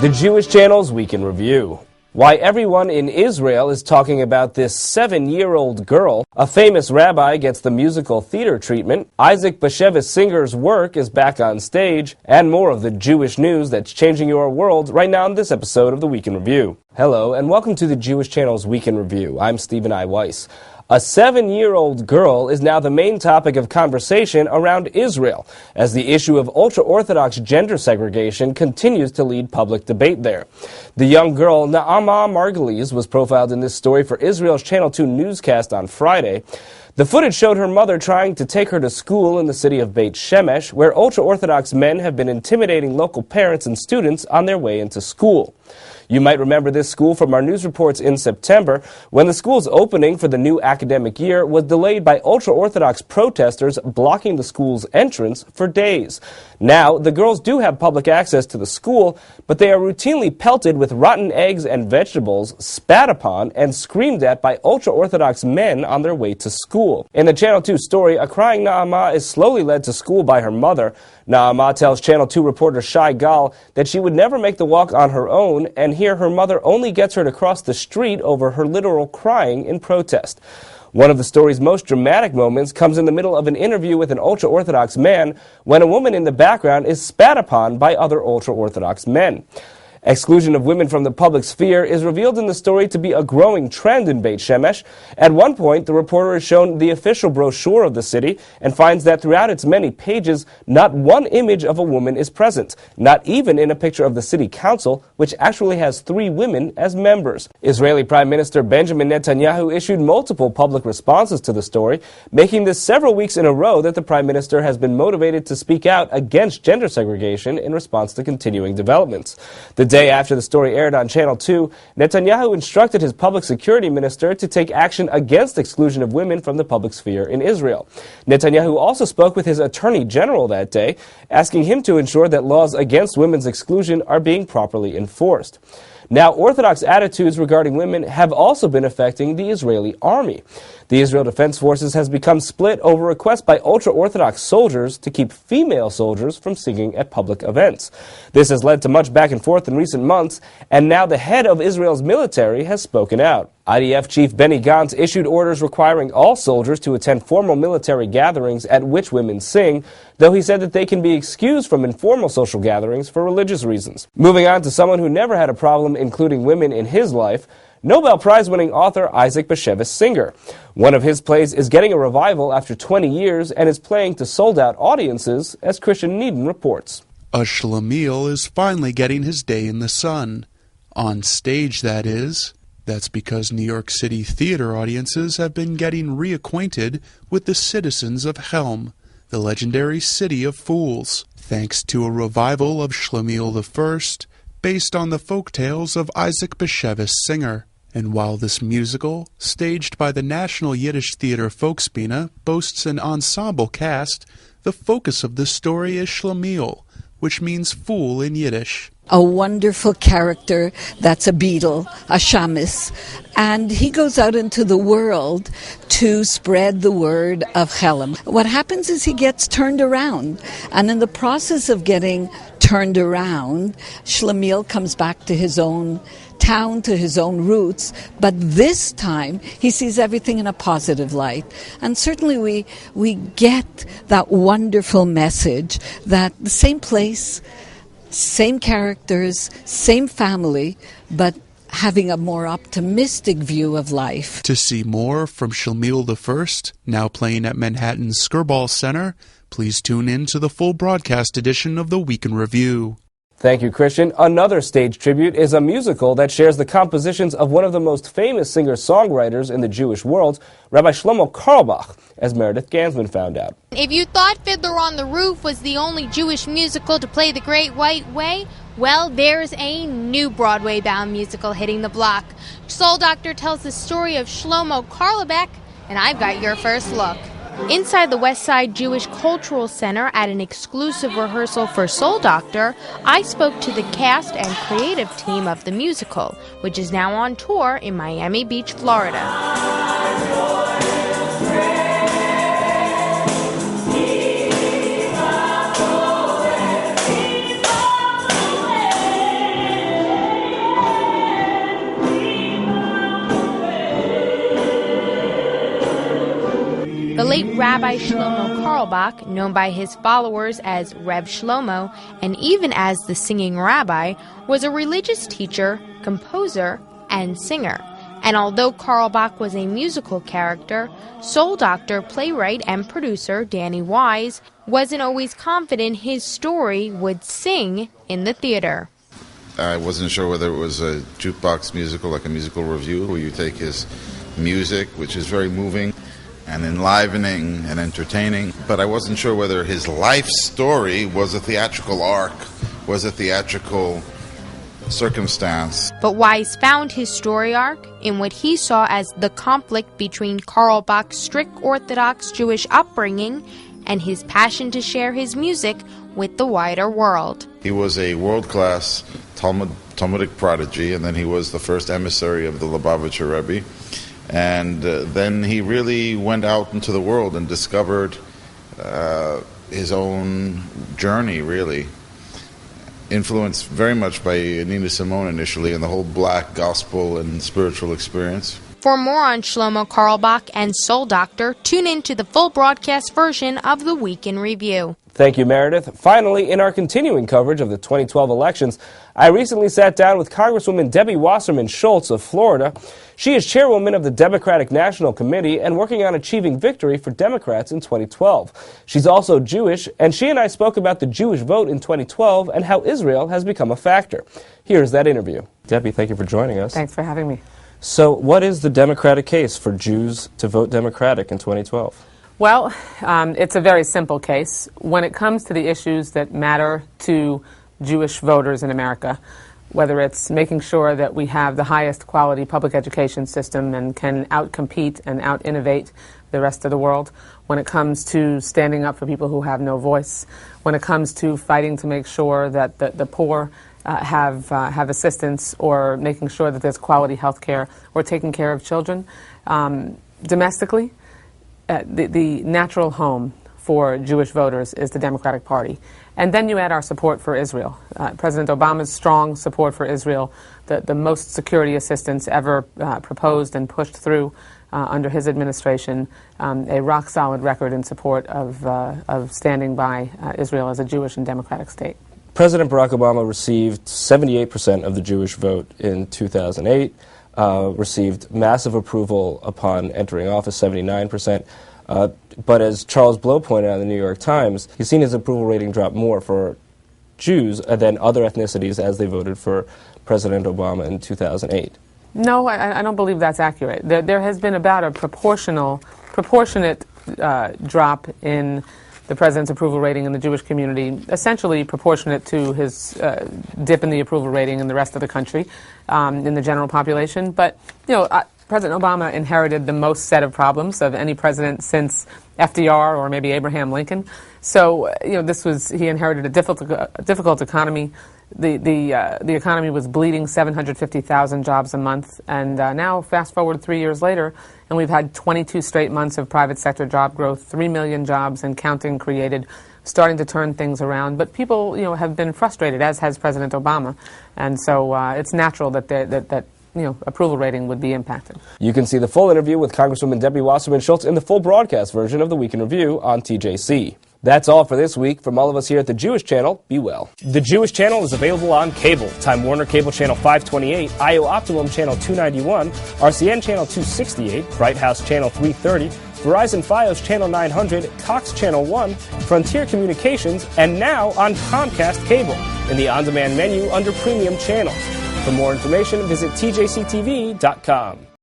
The Jewish Channel's Week in Review. Why everyone in Israel is talking about this 7-year-old girl. A famous rabbi gets the musical theater treatment. Isaac Bashevis Singer's work is back on stage. And more of the Jewish news that's changing your world right now in this episode of the Week in Review. Hello, and welcome to the Jewish Channel's Week in Review. I'm Stephen I. Weiss. A 7-year-old girl is now the main topic of conversation around Israel, as the issue of ultra-Orthodox gender segregation continues to lead public debate there. The young girl, Naama Margulies, was profiled in this story for Israel's Channel 2 newscast on Friday. The footage showed her mother trying to take her to school in the city of Beit Shemesh, where ultra-Orthodox men have been intimidating local parents and students on their way into school. You might remember this school from our news reports in September, when the school's opening for the new academic year was delayed by ultra-Orthodox protesters blocking the school's entrance for days. Now, the girls do have public access to the school, but they are routinely pelted with rotten eggs and vegetables, spat upon, and screamed at by ultra-Orthodox men on their way to school. In the Channel 2 story, a crying Naama is slowly led to school by her mother. Naama tells Channel 2 reporter Shai Gal that she would never make the walk on her own, and here her mother only gets her to cross the street over her literal crying in protest. One of the story's most dramatic moments comes in the middle of an interview with an ultra-Orthodox man when a woman in the background is spat upon by other ultra-Orthodox men. Exclusion of women from the public sphere is revealed in the story to be a growing trend in Beit Shemesh. At one point, the reporter is shown the official brochure of the city and finds that throughout its many pages, not one image of a woman is present, not even in a picture of the city council, which actually has 3 women as members. Israeli Prime Minister Benjamin Netanyahu issued multiple public responses to the story, making this several weeks in a row that the Prime Minister has been motivated to speak out against gender segregation in response to continuing developments. The day after the story aired on Channel 2, Netanyahu instructed his public security minister to take action against exclusion of women from the public sphere in Israel. Netanyahu also spoke with his attorney general that day, asking him to ensure that laws against women's exclusion are being properly enforced. Now, Orthodox attitudes regarding women have also been affecting the Israeli army. The Israel Defense Forces has become split over requests by ultra-Orthodox soldiers to keep female soldiers from singing at public events. This has led to much back and forth in recent months, and now the head of Israel's military has spoken out. IDF Chief Benny Gantz issued orders requiring all soldiers to attend formal military gatherings at which women sing, though he said that they can be excused from informal social gatherings for religious reasons. Moving on to someone who never had a problem including women in his life, Nobel Prize-winning author Isaac Bashevis Singer. One of his plays is getting a revival after 20 years and is playing to sold-out audiences, as Christian Needon reports. A schlemiel is finally getting his day in the sun. On stage, that is. That's because New York City theater audiences have been getting reacquainted with the citizens of Helm, the legendary city of fools, thanks to a revival of Schlemiel I, based on the folktales of Isaac Bashevis Singer. And while this musical, staged by the National Yiddish Theater Folkspiele, boasts an ensemble cast, the focus of the story is Schlemiel, which means fool in Yiddish. A wonderful character that's a beadle, a shamus, and he goes out into the world to spread the word of Chelem. What happens is he gets turned around, and in the process of getting turned around, Schlemiel comes back to his own town, to his own roots, but this time he sees everything in a positive light. And certainly we get that wonderful message that the same place, same characters, same family, but having a more optimistic view of life. To see more from Schlemiel I, now playing at Manhattan's Skirball Center, please tune in to the full broadcast edition of the Week in Review. Thank you, Christian. Another stage tribute is a musical that shares the compositions of one of the most famous singer-songwriters in the Jewish world, Rabbi Shlomo Carlebach, as Meredith Gansman found out. If you thought Fiddler on the Roof was the only Jewish musical to play the Great White Way, well, there's a new Broadway-bound musical hitting the block. Soul Doctor tells the story of Shlomo Carlebach, and I've got your first look. Inside the West Side Jewish Cultural Center at an exclusive rehearsal for Soul Doctor, I spoke to the cast and creative team of the musical, which is now on tour in Miami Beach, Florida. late Rabbi Shlomo Carlebach, known by his followers as Reb Shlomo and even as the singing rabbi, was a religious teacher, composer, and singer. And although Carlebach was a musical character, Soul Doctor, playwright, and producer Danny Wise wasn't always confident his story would sing in the theater. I wasn't sure whether it was a jukebox musical, like a musical review, where you take his music, which is very moving and enlivening and entertaining, but I wasn't sure whether his life story was a theatrical arc, was a theatrical circumstance. But Wise found his story arc in what he saw as the conflict between Carlebach's strict Orthodox Jewish upbringing and his passion to share his music with the wider world. He was a world-class Talmudic prodigy, and then he was the first emissary of the Lubavitcher Rebbe. And then he really went out into the world and discovered his own journey, really. Influenced very much by Nina Simone initially and the whole black gospel and spiritual experience. For more on Shlomo Carlebach and Soul Doctor, tune in to the full broadcast version of the Week in Review. Thank you, Meredith. Finally, in our continuing coverage of the 2012 elections, I recently sat down with Congresswoman Debbie Wasserman Schultz of Florida. She is chairwoman of the Democratic National Committee and working on achieving victory for Democrats in 2012. She's also Jewish, and she and I spoke about the Jewish vote in 2012 and how Israel has become a factor. Here's that interview. Debbie, thank you for joining us. Thanks for having me. So, what is the Democratic case for Jews to vote Democratic in 2012? Well, it's a very simple case. When it comes to the issues that matter to Jewish voters in America, whether it's making sure that we have the highest quality public education system and can outcompete and out-innovate the rest of the world, when it comes to standing up for people who have no voice, when it comes to fighting to make sure that the poor have assistance, or making sure that there's quality health care, or taking care of children domestically, the natural home for Jewish voters is the Democratic Party. And then you add our support for Israel. President Obama's strong support for Israel, the most security assistance ever proposed and pushed through under his administration, a rock-solid record in support of standing by Israel as a Jewish and democratic state. President Barack Obama received 78% of the Jewish vote in 2008. Received massive approval upon entering office, 79%. But as Charles Blow pointed out in the New York Times, he's seen his approval rating drop more for Jews than other ethnicities as they voted for President Obama in 2008. No, I don't believe that's accurate. There has been about a proportionate drop in the president's approval rating in the Jewish community, essentially proportionate to his dip in the approval rating in the rest of the country, in the general population. But, President Obama inherited the most set of problems of any president since FDR or maybe Abraham Lincoln. So, he inherited a difficult economy. The economy was bleeding 750,000 jobs a month, and now fast forward 3 years later, and we've had 22 straight months of private sector job growth, 3 million jobs and counting created, starting to turn things around. But people, have been frustrated, as has President Obama, and so it's natural that approval rating would be impacted. You can see the full interview with Congresswoman Debbie Wasserman Schultz in the full broadcast version of the Week in Review on TJC. That's all for this week. From all of us here at the Jewish Channel, be well. The Jewish Channel is available on cable. Time Warner Cable Channel 528, IO Optimum Channel 291, RCN Channel 268, Bright House Channel 330, Verizon Fios Channel 900, Cox Channel 1, Frontier Communications, and now on Comcast Cable in the on-demand menu under Premium Channels. For more information, visit tjctv.com.